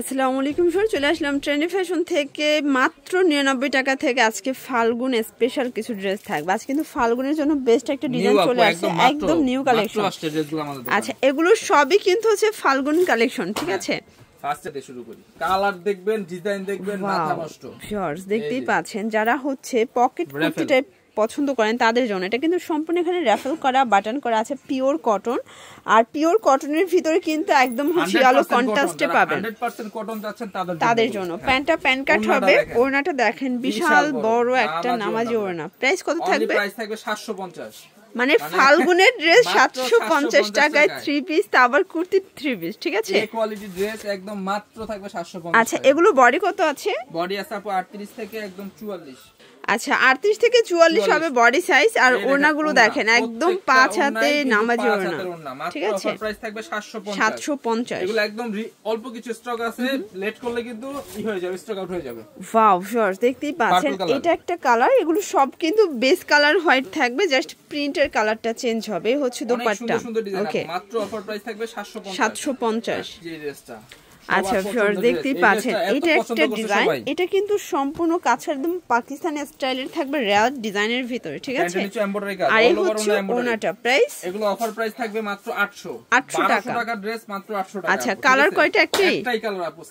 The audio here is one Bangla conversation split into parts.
আসসালামু আলাইকুম স্যার, চলে আসলাম ট্রেন্ডি ফ্যাশন থেকে মাত্র 99 টাকা থেকে। আজকে ফাল্গুন স্পেশাল কিছু ড্রেস থাকবে। আজ কিন্তু ফাল্গুনের জন্য বেস্ট একটা ডিজাইন চলে আসছে, একদম নিউ কালেকশন। আচ্ছা, এগুলো সবই কিন্তু হচ্ছে ফাল্গুন কালেকশন, ঠিক আছে? ফার্স্ট থেকে শুরু করি। কালার দেখবেন, ডিজাইন দেখবেন, মাথা নষ্ট। ভিউয়ার্স দেখতেই পাচ্ছেন, যারা হচ্ছে পকেট কুর্তি টাইপ পছন্দ করেন তাদের জন্য এটা কিন্তু সম্পূর্ণ এখানে র্যাফেল করা, বাটন করা আছে, পিওর কটন। আর পিওর কটনের ভিতরে কিন্তু একদম হচ্ছে আলো কন্ট্রাস্টে পাবেন। 100% কটন যাচ্ছেন তাদের জন্য। প্যান্টটা প্যান্ট কাট হবে। ওড়নাটা দেখেন বিশাল বড় একটা নামাজি ওড়না। প্রাইস কত থাকবে? প্রাইস থাকবে 750। মানে ফাল্গুনের ড্রেস 750 টাকায় 3 পিস, তা আবার কুর্তি 3 পিস, ঠিক আছে? এই কোয়ালিটি ড্রেস একদম মাত্র থাকবে 750। আচ্ছা, এগুলো বডি কত আছে? বডি আছে আপু 38 থেকে একদম 44। আচ্ছা, 38 থেকে 44 হবে বডি সাইজ। আর ওড়নাগুলো দেখেন একদম 5 হাতে নামাজি ওড়না, ঠিক আছে? অফার প্রাইস থাকবে 750। এগুলো একদম অল্প কিছু স্টক আছে, লেট করলে কিন্তু ই হয়ে যাবে, স্টক আউট হয়ে যাবে। ওয়াও ভিউয়ার্স দেখতেই পাচ্ছেন, এটা একটা কালার। এগুলো সব কিন্তু বেস কালার হোয়াইট থাকবে, জাস্ট প্রিন্টের কালারটা চেঞ্জ হবে। হচ্ছে দোপাট্টা। ওকে, মাত্র অফার প্রাইস থাকবে 750। এই ড্রেসটা আচ্ছা ভিউয়ার্স দেখতেই পাচ্ছেন, এটা একটা ডিজাইন। এটা কিন্তু সম্পূর্ণ কাছে একদম পাকিস্তানি স্টাইলের থাকবে, রেয়ার ডিজাইনের ভিতরে, ঠিক আছে? আর এই হচ্ছে ওনাটা। প্রাইস এগুলো অফার প্রাইস থাকবে মাত্র 800 টাকা ড্রেস, মাত্র 800 টাকা। আচ্ছা, কালার কয়টা? একটাই কালার আপু,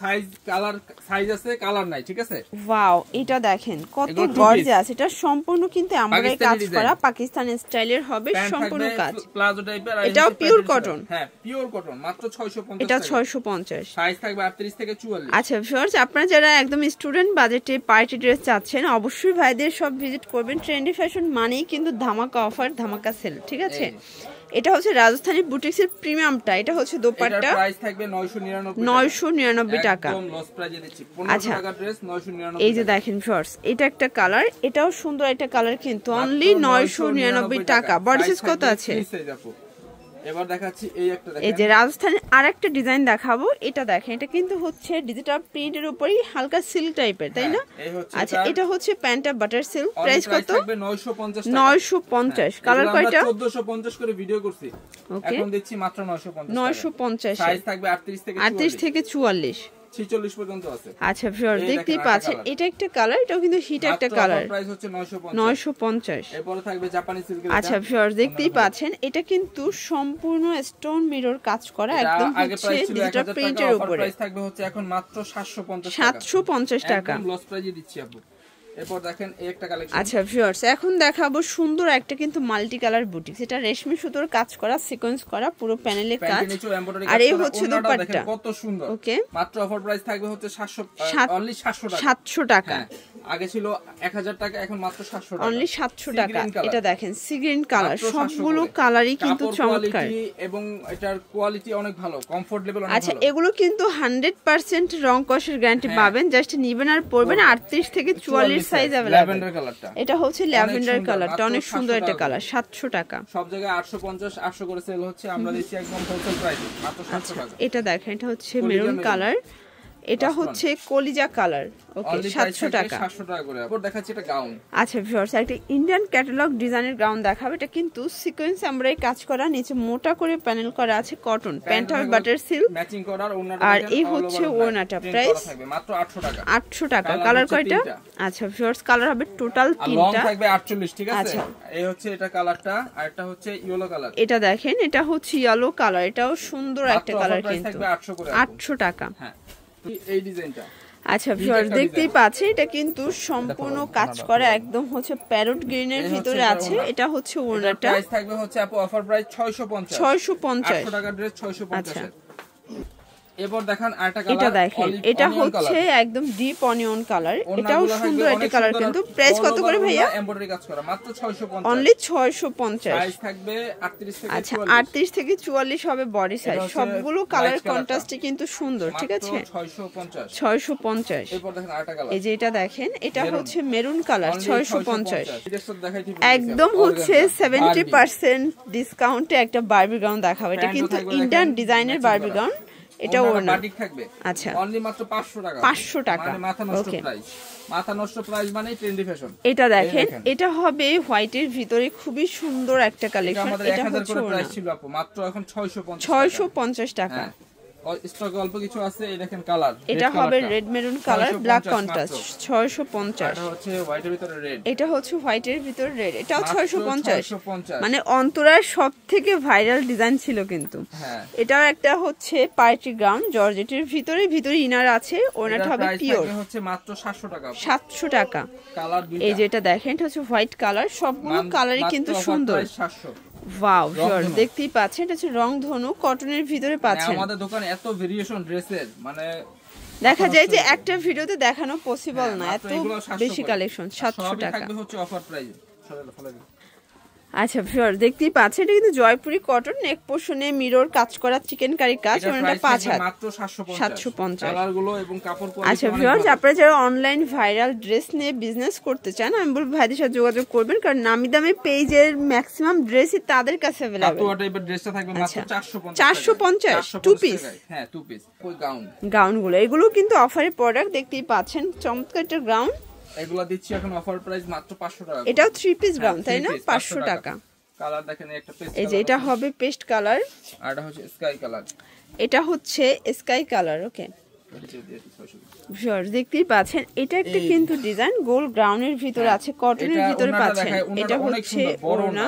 সাইজ আছে, কালার নাই, ঠিক আছে? ওয়াও, এটা দেখেন কত গর্জিয়াস। এটা সম্পূর্ণ কিন্তু এমব্রয়ডারি কাজ করা, পাকিস্তানি স্টাইলের হবে সম্পূর্ণ কাজ। প্লাজো টাইপের, আর এটাও পিওর কটন। হ্যাঁ, পিওর কটন, মাত্র 650। এটা 650। সাইজ থাকবে 38 থেকে 44। আচ্ছা ভিউয়ার্স, আপনারা যারা একদম স্টুডেন্ট বাজেটে পার্টি ড্রেস চাচ্ছেন, অবশ্যই ভাইদের সব ভিজিট করবেন। ট্রেন্ডি ফ্যাশন মানেই কিন্তু ধামাকা অফার, ধামাকা সেল, ঠিক আছে? এটা হচ্ছে রাজস্থানী বুটিক্সের প্রিমিয়ামটা। এটা হচ্ছে দোপাট্টা, প্রাইস থাকবে 999 টাকা। একদম লস প্রাইজে দিচ্ছি। 1500 টাকা ড্রেস 999। এই যে দেখেন ভিউয়ার্স, এটা একটা কালার, এটাও সুন্দর একটা কালার, কিন্তু অনলি 999 টাকা। বডি সাইজ কত আছে? এবার দেখাচ্ছি এই একটা, দেখেন এই যে রাজস্থানের আরেকটা ডিজাইন দেখাবো। এটা দেখেন, এটা কিন্তু হচ্ছে ডিজিটাল প্রিন্টের উপরই হালকা সিল্ক টাইপের, তাই না? আচ্ছা, এটা হচ্ছে প্যান্টটা বাটার সিল্ক। প্রাইস কত? 950। কালার কয়টা? 1450 করে ভিডিও করছি, এখন দিচ্ছি মাত্র 950। সাইজ থাকবে 38 থেকে 44 46 পর্যন্ত আছে। আচ্ছা ভিউয়ার্স দেখতেই পাচ্ছেন, এটা একটা কালার, এটাও কিন্তু হিট একটা কালার। প্রাইস হচ্ছে 950। এরপরে থাকবে জাপানি সিল্ক। আচ্ছা ভিউয়ার্স দেখতেই পাচ্ছেন, এটা কিন্তু সম্পূর্ণ স্টোন মিরর কাজ করা, একদম হচ্ছে ডিজিটাল প্রিন্টের উপরে। প্রাইস থাকবে হচ্ছে এখন মাত্র 750 টাকা। একদম লস প্রাইজে দিচ্ছি আপু। এরপর দেখেন এই একটা কালেকশন। আচ্ছা ভিউয়ার্স, এখন দেখাবো সুন্দর একটা কিন্তু মাল্টি কালার বুটিক। এটা রেশমি সুতোর কাজ করা, সিকোয়েন্স করা, পুরো প্যানেলে কাজ। আর এই হচ্ছে দোপাট্টা, কত সুন্দর। ওকে, মাত্র অফার প্রাইস থাকবে হচ্ছে 700 টাকা। আগে ছিল 1000 টাকা, এখন মাত্র 700 টাকা, অনলি 700 টাকা। এটা দেখেন সি গ্রিন কালার, সবগুলো কালারই কিন্তু চমৎকার এবং এটার কোয়ালিটি অনেক ভালো, কমফোর্ট লেভেল অনেক ভালো। আচ্ছা, এগুলো কিন্তু 100% রং কষের গ্যারান্টি পাবেন। জাস্ট নিবেন আর পরবেন। 38 থেকে 44 সাইজ अवेलेबल। ল্যাভেন্ডার কালারটা, এটা হচ্ছে ল্যাভেন্ডার কালারটা, অনেক সুন্দর একটা কালার। 700 টাকা। সব জায়গায় 850 800 করে সেল হচ্ছে, আমরা দিচ্ছি একদম হোলসেল প্রাইসে মাত্র 700 টাকা। এটা দেখেন, এটা হচ্ছে মেরুন কালার, এটা হচ্ছে কলিজা কালার। ওকে, 700 টাকা। 700 টাকা করে। এরপর দেখাচ্ছি এটা গাউন। আচ্ছা ভিউয়ার্স, একটা ইন্ডিয়ান ক্যাটালগ ডিজাইনের গাউন দেখাবো। এটা কিন্তু সিকোয়েন্স এমব্রয়ডারি কাজ করা, নিচে মোটা করে প্যানেল করা আছে, কটন। প্যান্ট হবে বাটার সিল্ক, ম্যাচিং করা। আর এই হচ্ছে ওড়নাটা। প্রাইস থাকবে মাত্র 800 টাকা। 800 টাকা। কালার কয়টা? আচ্ছা ভিউয়ার্স, কালার হবে টোটাল 3টা। লং থাকবে 48, ঠিক আছে? এই হচ্ছে এটা কালারটা, আর এটা হচ্ছে ইয়েলো কালার। এটা দেখেন, এটা হচ্ছে ইয়েলো কালার, এটাও সুন্দর একটা কালার, কিন্তু থাকবে 800 করে। 800 টাকা। হ্যাঁ, এই ডিজাইনটা। আচ্ছা ভিউয়ার্স দেখতেই পাচ্ছেন, এটা কিন্তু সম্পূর্ণ কাজ করা, একদম হচ্ছে প্যারট গ্রিনের ভিতরে আছে। এটা হচ্ছে ওড়নাটা। প্রাইস থাকবে হচ্ছে আপু অফার প্রাইস 650। 650 টাকা ড্রেস 650। এরপর দেখেন আরেকটা কালার। এটা দেখেন, এটা হচ্ছে একদম ডিপ অনিয়ন কালার। এটাও সুন্দর একটা কালার, কিন্তু প্রাইস কত করে ভাইয়া? এমব্রয়ডারি কাজ করা, মাত্র 650। অনলি 650। সাইজ থাকবে 38 থেকে 44। আচ্ছা, 38 থেকে 44 হবে বডি সাইজ। সবগুলো কালার কন্ট্রাস্টে কিন্তু সুন্দর, ঠিক আছে? 650। এরপর দেখেন আরেকটা কালার। এই যে এটা দেখেন, এটা হচ্ছে মেরুন কালার, 650। এটা দেখাইছি একদম হচ্ছে 70% ডিসকাউন্টে একটা বারবি গাউন দেখাবো। এটা কিন্তু ইন্ডিয়ান ডিজাইনের বারবি গাউন। এটা ওড়না বাটিক থাকবে। আচ্ছা, অনলি মাত্র 500 টাকা। 500 টাকা। মানে মাথা নষ্ট প্রাইস। মাথা নষ্ট প্রাইস মানে ট্রেন্ডি ফ্যাশন। এটা দেখেন, এটা হবে হোয়াইটের ভিতরে, খুবই সুন্দর একটা কালেকশন। এটা আমাদের 1000 করে প্রাইস ছিল আপু, মাত্র এখন 650 টাকা। স্টক অল্প কিছু আছে। এই দেখেন কালার, এটা হবে red maroon colour, black contrast, 650। এটা হচ্ছে হোয়াইটের ভিতরে রেড, এটা হচ্ছে হোয়াইটের ভিতরে রেড, এটাও 650। মানে অন্তরার সবথেকে ভাইরাল ডিজাইন ছিল কিন্তু। হ্যাঁ, এটাও একটা হচ্ছে পার্টি গাউন জর্জেটের ভিতরে ইনার আছে, ওনাটা হবে পিওর, হচ্ছে মাত্র 700 টাকা। 700 টাকা। কালার দুইটা, এই যেটা দেখেন এটা হচ্ছে হোয়াইট কালার, সবগুলো কালারই কিন্তু সুন্দর। 700। ওয়াও ভিউয়ার, দেখতেই পাচ্ছেন এটা হচ্ছে রংধনু কটনের ভিতরে পাচ্ছেন। আমাদের দোকানে এত ভেরিয়েশন ড্রেসের, মানে দেখা যায় যে একটা ভিডিওতে দেখানো পসিবল না, এত বেশি কালেকশন। 700 টাকা থাকবে হচ্ছে অফার প্রাইস। আচ্ছা ভিউয়ার, দেখতেই পাচ্ছেন এটা কিন্তু জয়পুরি কটন, নেক পোর্শনে মিরর কাজ করা চিকেন কারি কাজ, ওনাটা 5 হাত, মাত্র 750। কালারগুলো এবং কাপড় কোয়ালিটি। আচ্ছা ভিউয়ার, আপনারা যারা অনলাইন ভাইরাল ড্রেস নিয়ে বিজনেস করতে চান, আমি বলবো ভাইদের সাথে যোগাযোগ করবেন, কারণ নামি দামি পেজের ম্যাক্সিমাম ড্রেসই তাদের কাছে अवेलेबल। তো টাইপের ড্রেসটা থাকবে মাত্র 450। 450 টু পিস। হ্যাঁ, টু পিস। ওই গাউনগুলো এগুলো কিন্তু অফারের প্রোডাক্ট, দেখতেই পাচ্ছেন চমৎকার একটা গাউন। এগুলা দিচ্ছি এখন অফার প্রাইস মাত্র 500 টাকা। এটাও 3 পিস গাউন, তাই না? 500 টাকা। কালার দেখেন, একটা পেস্ট, এই যে এটা হবে পেস্ট কালার, আর এটা হচ্ছে স্কাই কালার। এটা হচ্ছে স্কাই কালার। ওকে ভিউয়ার্স, দেখতেই পাচ্ছেন এটা একটা কিন্তু ডিজাইন গোল গ্রাউন্ডের ভিতরে আছে, কটনের ভিতরে পাচ্ছেন। এটা হচ্ছে ওড়না।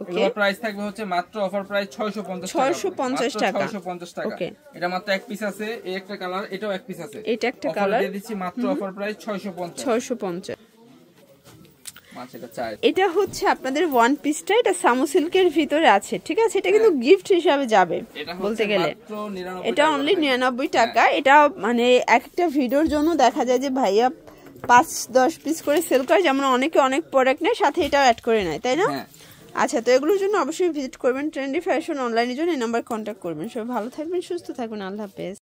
ওকে, প্রাইস থাকবে হচ্ছে মাত্র অফার প্রাইস 650 টাকা। 650 টাকা। ওকে, এটা মাত্র এক পিস আছে, এই একটা কালার, এটাও এক পিস আছে। এটা একটা কালার দিয়ে দিচ্ছি মাত্র অফার প্রাইস 650। আচ্ছা, এটা হচ্ছে আপনাদের ওয়ান পিসটা, এটা সামু সিল্কের ভিতরে আছে, ঠিক আছে? এটা কিন্তু গিফট হিসাবে যাবে বলতে গেলে। এটা অনলি 99 টাকা। এটা মানে একটা ভিডিওর জন্য দেখা যায় যে ভাইয়া 5-10 পিস করে সেল করে, যেমন অনেকে অনেক প্রোডাক্ট নেয়, সাথে এটাও অ্যাড করে নেয়, তাই না? আচ্ছা, তো এগুলোর জন্য অবশ্যই ভিজিট করবেন ট্রেন্ডি ফ্যাশন অনলাইনের জন্য, এই নাম্বার কন্ট্যাক্ট করবেন। সবাই ভালো থাকবেন, সুস্থ থাকবেন, আল্লাহ হাফেজ।